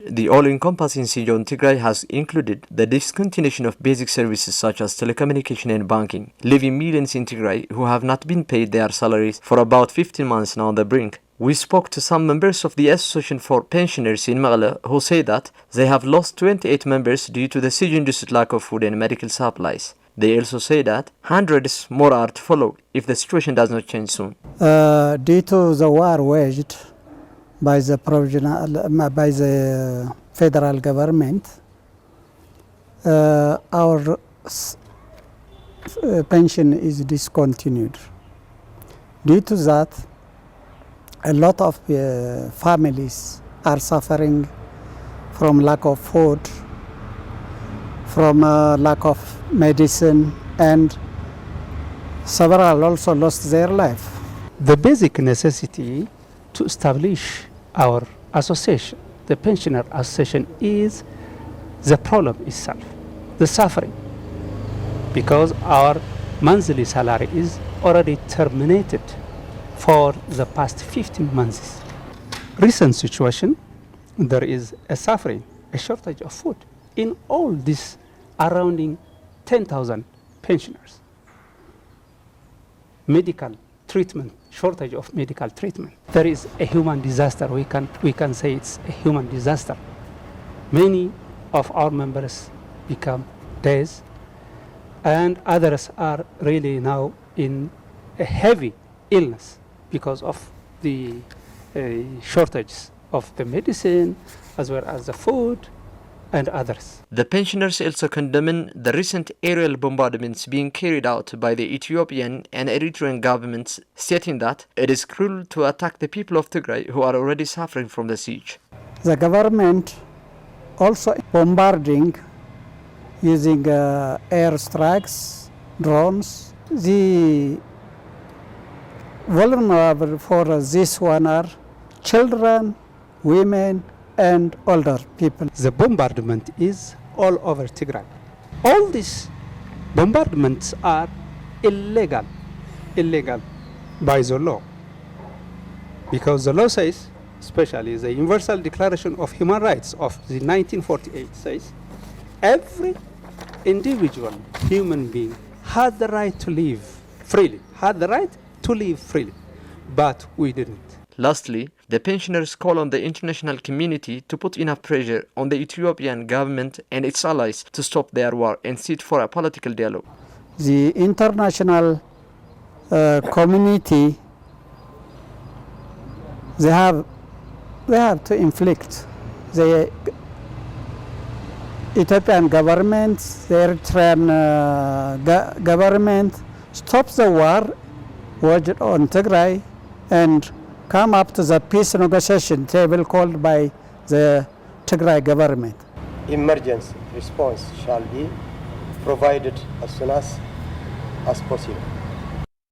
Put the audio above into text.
The all-encompassing siege on Tigray has included the discontinuation of basic services such as telecommunication and banking, leaving millions in Tigray who have not been paid their salaries for about 15 months now on the brink. We spoke to some members of the Association for Pensioners in Mekelle who say that they have lost 28 members due to the siege-induced lack of food and medical supplies. They also say that hundreds more are to follow if the situation does not change soon. Due to the war waged by the federal government, our pension is discontinued. Due to that, a lot of families are suffering from lack of food, from lack of medicine, and several also lost their life. The basic necessity to establish our association, the Pensioner Association, is the problem itself, the suffering, because our monthly salary is already terminated for the past 15 months. Recent situation, there is a suffering, a shortage of food in all these surrounding 10,000 pensioners. Medical treatment, shortage of medical treatment. There is a human disaster. We can say it's a human disaster. Many of our members become dead, and others are really now in a heavy illness because of the shortages of the medicine as well as the food and others. The pensioners also condemn the recent aerial bombardments being carried out by the Ethiopian and Eritrean governments, stating that it is cruel to attack the people of Tigray who are already suffering from the siege. The government also bombarding using air strikes, drones. The vulnerable for this one are children, women, and older people. The bombardment is all over Tigray. All these bombardments are illegal by the law, because the law says, especially the Universal Declaration of Human Rights of the 1948 says, every individual human being had the right to live freely, but we didn't. Lastly, the pensioners call on the international community to put enough pressure on the Ethiopian government and its allies to stop their war and sit for a political dialogue. The international community, they have to inflict the Ethiopian government, the Eritrean government, stop the war waged on Tigray and come up to the peace negotiation table called by the Tigray government. Emergency response shall be provided as soon as possible.